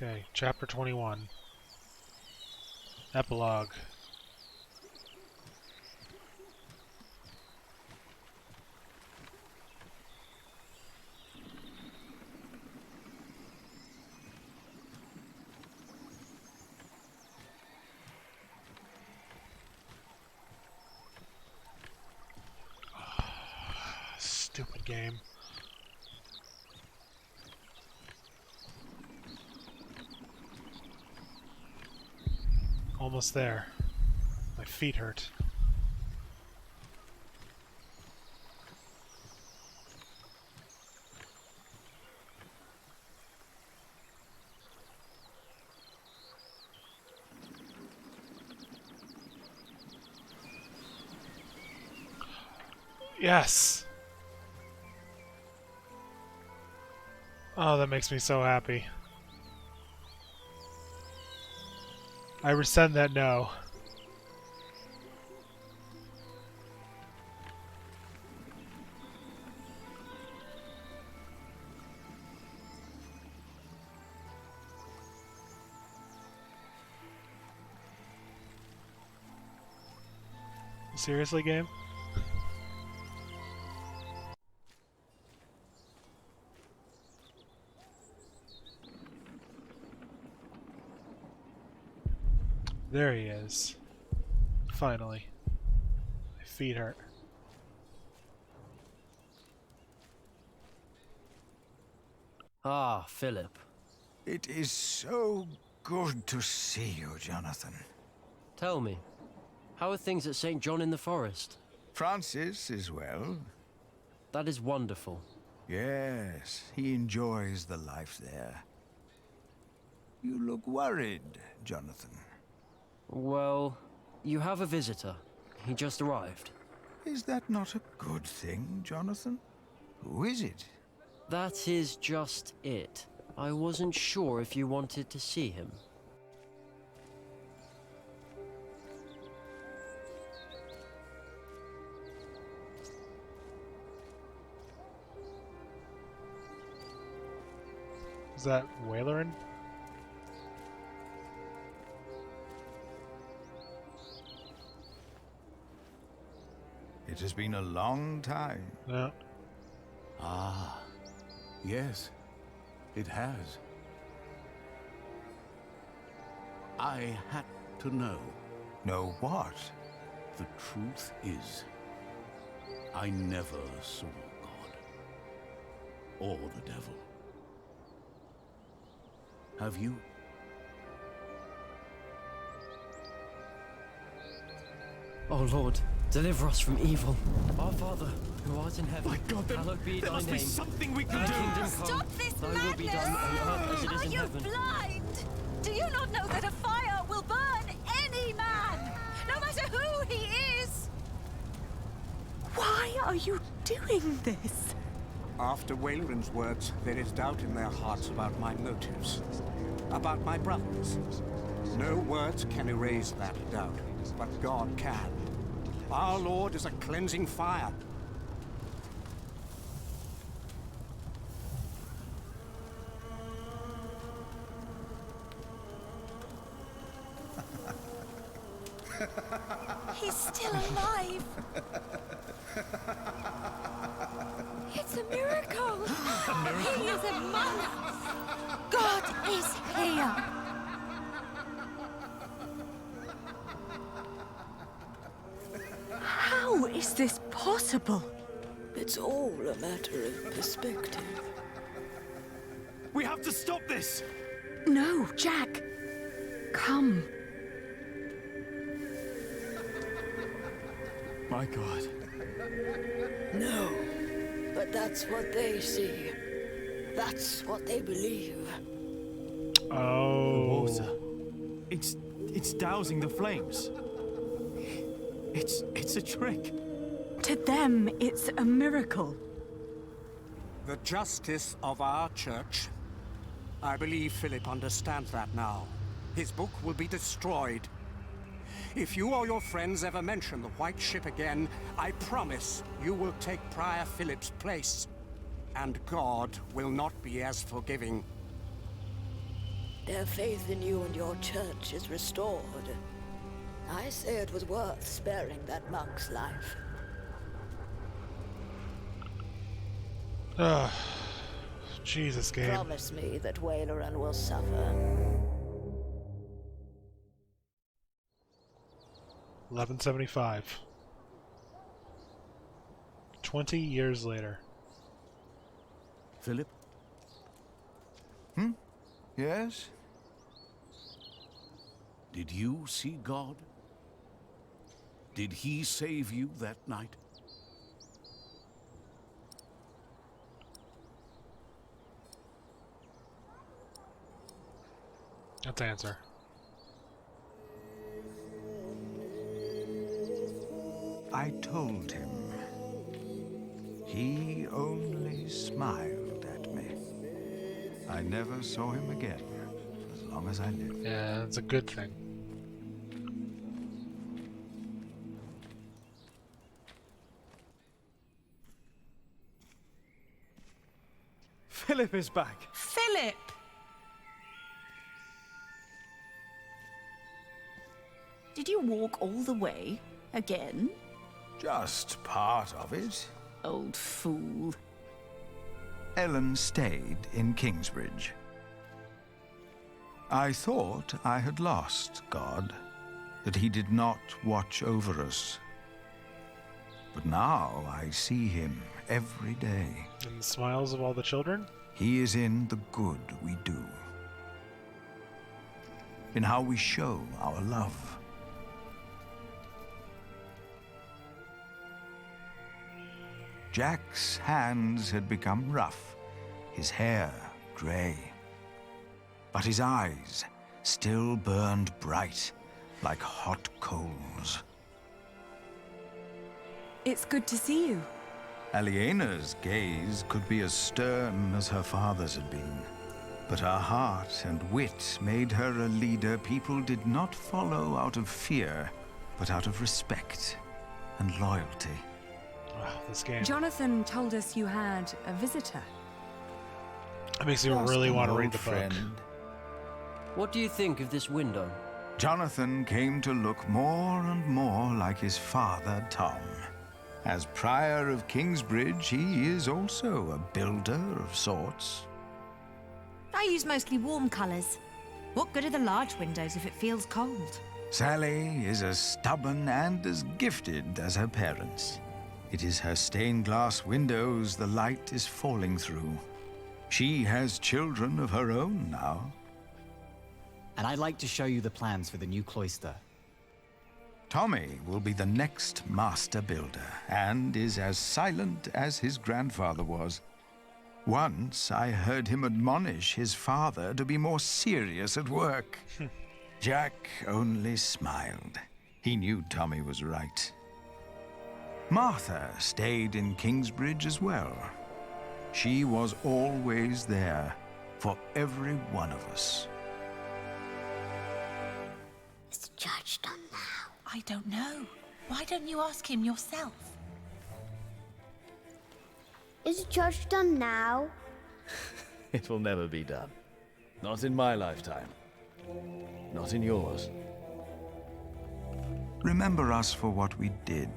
Okay, chapter 21. Epilogue. Stupid game. Almost there. My feet hurt. Yes! Oh, that makes me so happy. I rescind that no. Seriously, game? There he is. Finally. My feet hurt. Ah, Philip. It is so good to see you, Jonathan. Tell me, how are things at St. John in the Forest? Francis is well. That is wonderful. Yes, he enjoys the life there. You look worried, Jonathan. Well, you have a visitor. He just arrived. Is that not a good thing, Jonathan? Who is it? That is just it. I wasn't sure if you wanted to see him. Is that Wailerin? It has been a long time. No. Ah, yes, it has. I had to know. Know what? The truth is, I never saw God or the devil. Have you? Oh Lord, deliver us from evil. Our Father, who art in heaven, My God, hallowed be there thy must name. be something we can Thy do! kingdom come, Stop this thy will be done on earth as it is Are in you heaven. blind? Do you not know that a fire will burn any man, no matter who he is? Why are you doing this? After Waelren's words, there is doubt in their hearts about my motives, about my brothers. No words can erase that doubt, but God can. Our Lord is a cleansing fire. He's still alive. It's a miracle. He is among us. God is here. How is this possible? It's all a matter of perspective. We have to stop this! No, Jack. Come. My God. No, but that's what they see. That's what they believe. Oh. Water. It's dousing the flames. It's a trick. To them, it's a miracle. The justice of our church. I believe Philip understands that now. His book will be destroyed. If you or your friends ever mention the White Ship again, I promise you will take Prior Philip's place. And God will not be as forgiving. Their faith in you and your church is restored. I say it was worth sparing that monk's life. Ugh. Jesus, game. Promise me that Waileran will suffer. 1175. 20 years later. Philip? Yes? Did you see God? Did he save you that night? Let's answer. I told him. He only smiled at me. I never saw him again, as long as I lived. Yeah, that's a good thing. Philip is back. Philip! Did you walk all the way? Again? Just part of it. Old fool. Ellen stayed in Kingsbridge. I thought I had lost God, that he did not watch over us. But now I see him every day. And the smiles of all the children? He is in the good we do, in how we show our love. Jack's hands had become rough, his hair grey, but his eyes still burned bright like hot coals. It's good to see you. Aliena's gaze could be as stern as her father's had been, but her heart and wit made her a leader people did not follow out of fear, but out of respect and loyalty. Wow, this game. Jonathan told us you had a visitor. It makes me really want to read the book. Friend. What do you think of this window? Jonathan came to look more and more like his father, Tom. As Prior of Kingsbridge, he is also a builder of sorts. I use mostly warm colours. What good are the large windows if it feels cold? Sally is as stubborn and as gifted as her parents. It is her stained glass windows the light is falling through. She has children of her own now. And I'd like to show you the plans for the new cloister. Tommy will be the next master builder, and is as silent as his grandfather was. Once I heard him admonish his father to be more serious at work. Jack only smiled. He knew Tommy was right. Martha stayed in Kingsbridge as well. She was always there for every one of us. Is the judge done now? I don't know. Why don't you ask him yourself? Is the judge done now? It will never be done. Not in my lifetime. Not in yours. Remember us for what we did,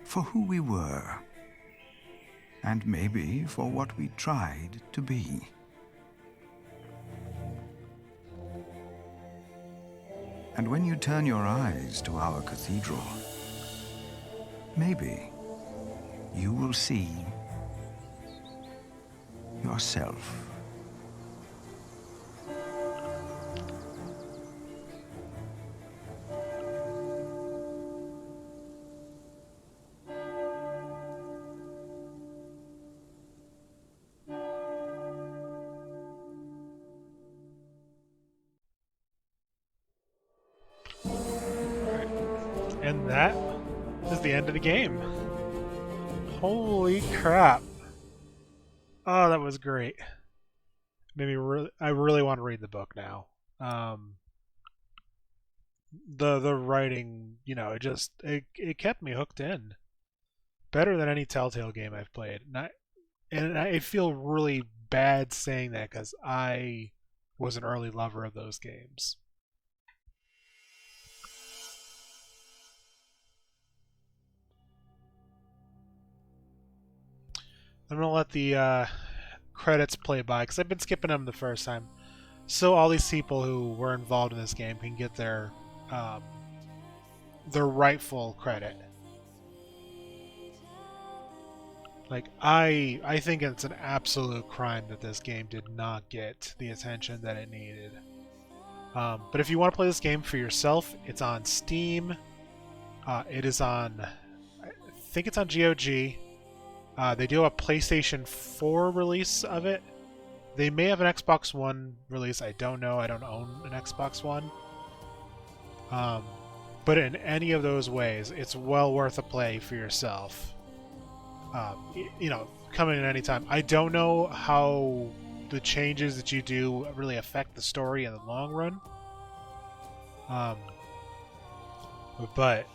for who we were, and maybe for what we tried to be. And when you turn your eyes to our cathedral, maybe you will see yourself. And that is the end of the game. Holy crap. Oh, that was great. Made me I really want to read the book now. The writing, you know, it kept me hooked in. Better than any Telltale game I've played. And I feel really bad saying that because I was an early lover of those games. I'm going to let the credits play by, because I've been skipping them the first time. So all these people who were involved in this game can get their rightful credit. Like, I think it's an absolute crime that this game did not get the attention that it needed. But if you want to play this game for yourself, it's on Steam. It is on, I think it's on GOG. They do have a PlayStation 4 release of it. They may have an Xbox One release. I don't know. I don't own an Xbox One. But in any of those ways, it's well worth a play for yourself. You know, coming in any time. I don't know how the changes that you do really affect the story in the long run. But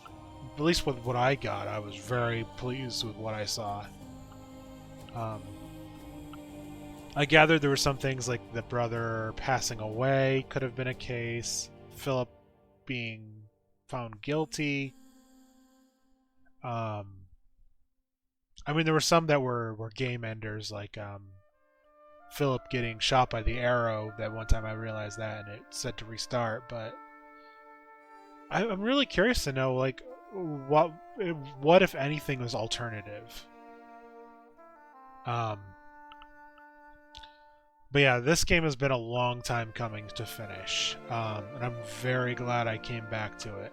at least with what I got, I was very pleased with what I saw. I gathered there were some things like the brother passing away could have been a case. Philip being found guilty. I mean, there were some that were game enders, like Philip getting shot by the arrow. That one time I realized that, and it said to restart. But I'm really curious to know, like, what if anything was alternative. But yeah, this game has been a long time coming to finish, and I'm very glad I came back to it.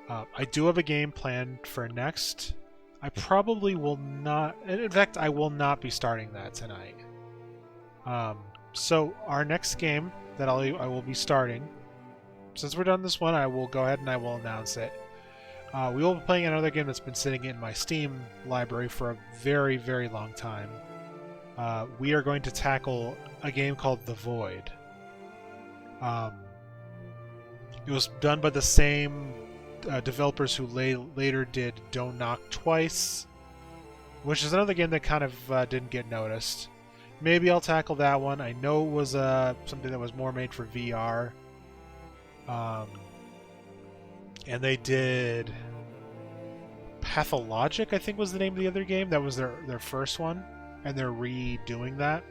I do have a game planned for next. I probably will not... In fact, I will not be starting that tonight. So our next game that I will be starting, since we're done this one, I will go ahead and I will announce it. We will be playing another game that's been sitting in my Steam library for a very, very long time. We are going to tackle a game called The Void. It was done by the same developers who later did Don't Knock Twice, which is another game that kind of didn't get noticed. Maybe I'll tackle that one. I know it was something that was more made for VR. And they did Pathologic, I think was the name of the other game. That was their first one, and they're redoing that.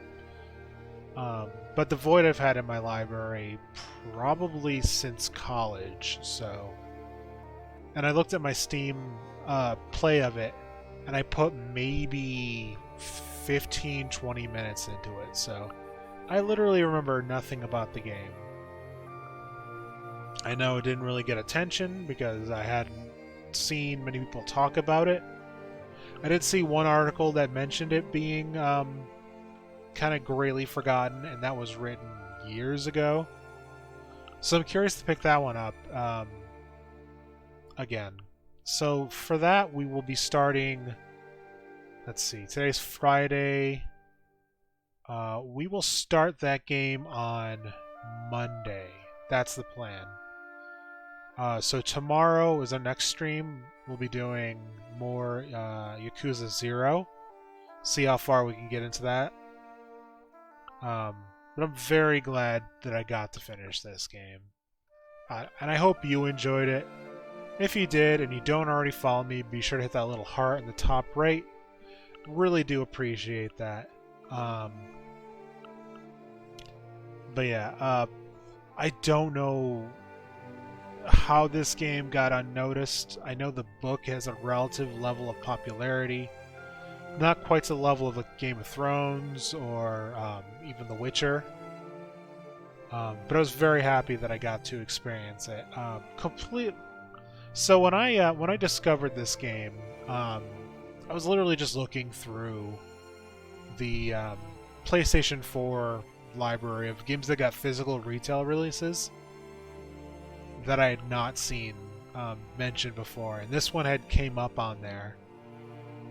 But The Void I've had in my library probably since college, so... And I looked at my Steam play of it, and I put maybe 15-20 minutes into it, so I literally remember nothing about the game. I know it didn't really get attention because I hadn't seen many people talk about it. I did see one article that mentioned it being kind of greatly forgotten, and that was written years ago. So I'm curious to pick that one up again. So for that, we will be starting... Let's see, today's Friday. We will start that game on Monday. That's the plan. So tomorrow is our next stream. We'll be doing more Yakuza 0. See how far we can get into that. But I'm very glad that I got to finish this game. And I hope you enjoyed it. If you did and you don't already follow me, be sure to hit that little heart in the top right. Really do appreciate that. But yeah, I don't know how this game got unnoticed. I know the book has a relative level of popularity. Not quite to the level of like Game of Thrones or even The Witcher. But I was very happy that I got to experience it. So when I discovered this game, I was literally just looking through the PlayStation 4 library of games that got physical retail releases that I had not seen mentioned before, and this one had came up on there.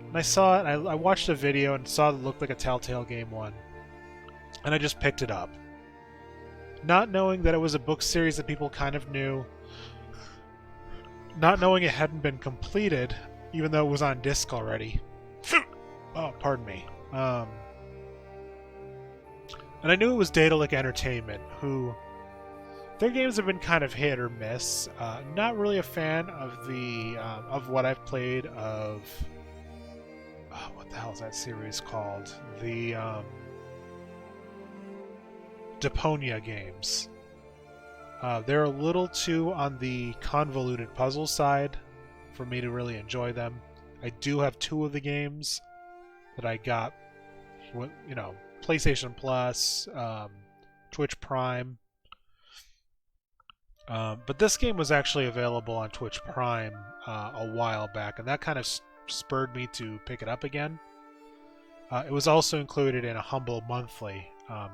And I saw it, I watched a video and saw it looked like a Telltale Game 1. And I just picked it up. Not knowing that it was a book series that people kind of knew. Not knowing it hadn't been completed, even though it was on disc already. Oh, pardon me. And I knew it was Daedalic Entertainment, who their games have been kind of hit or miss. Not really a fan of the of what I've played of. What the hell is that series called? The Deponia games. They're a little too on the convoluted puzzle side for me to really enjoy them. I do have 2 of the games that I got, you know, PlayStation Plus, Twitch Prime. But this game was actually available on Twitch Prime a while back, and that kind of spurred me to pick it up again. It was also included in a Humble Monthly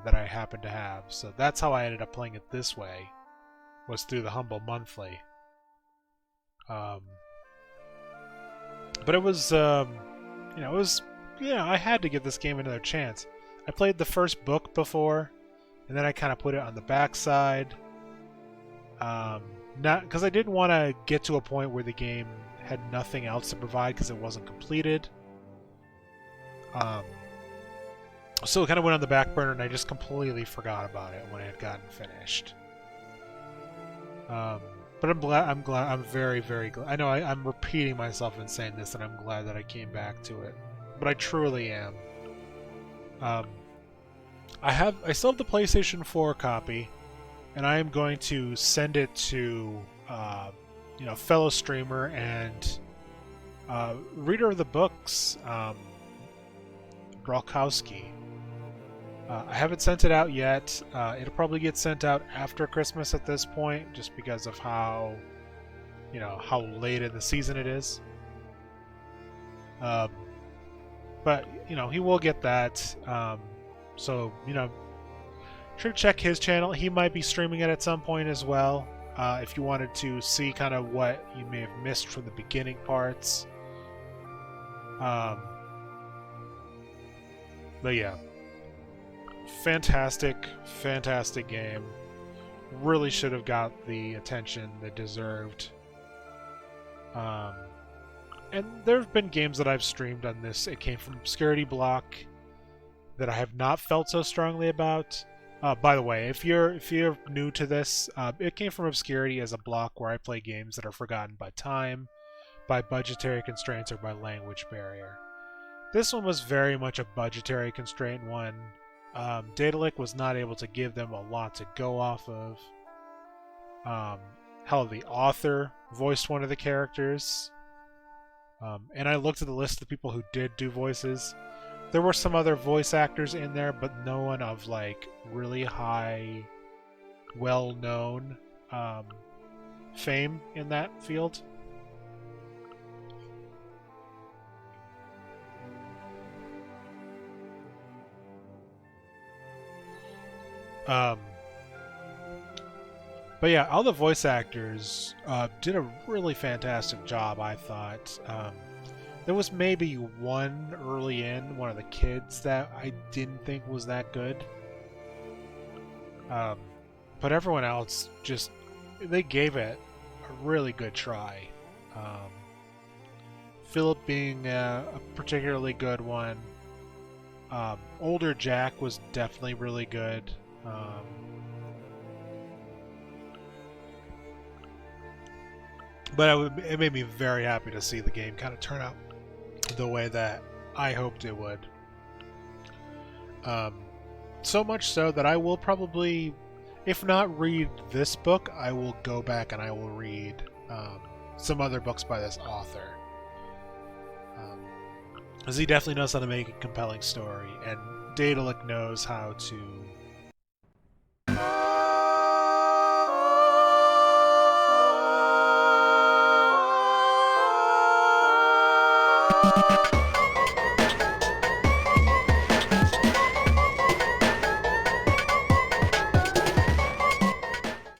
that I happened to have, so that's how I ended up playing it this way, was through the Humble Monthly. But it was, I had to give this game another chance. I played the first book before, and then I kind of put it on the backside. Not because I didn't want to get to a point where the game had nothing else to provide because it wasn't completed. So it kind of went on the back burner, and I just completely forgot about it when it had gotten finished. But I'm very, very glad. I know I'm repeating myself in saying this, and I'm glad that I came back to it. But I truly am. I still have the PlayStation 4 copy, and I am going to send it to, fellow streamer and reader of the books, Brolkowski. I haven't sent it out yet. It'll probably get sent out after Christmas at this point, just because of how late in the season it is. But he will get that. So sure to check his channel. He might be streaming it at some point as well. If you wanted to see kind of what you may have missed from the beginning parts. But yeah. Fantastic game. Really should have got the attention that deserved. And there have been games that I've streamed on this. It came from Obscurity Block that I have not felt so strongly about. By the way, if you're new to this, it came from Obscurity as a block where I play games that are forgotten by time, by budgetary constraints, or by language barrier. This one was very much a budgetary constraint one. Daedalic was not able to give them a lot to go off of. Hell, the author voiced one of the characters. And I looked at the list of people who did do voices. There were some other voice actors in there, but no one of really high, well-known fame in that field. But yeah, all the voice actors did a really fantastic job, I thought. There was maybe one early in, one of the kids, that I didn't think was that good. But everyone else they gave it a really good try. Philip being a particularly good one. Older Jack was definitely really good. But it made me very happy to see the game kind of turn out the way that I hoped it would. So much so that I will probably, if not read this book, I will go back and I will read some other books by this author. Because he definitely knows how to make a compelling story, and Daedalic knows how to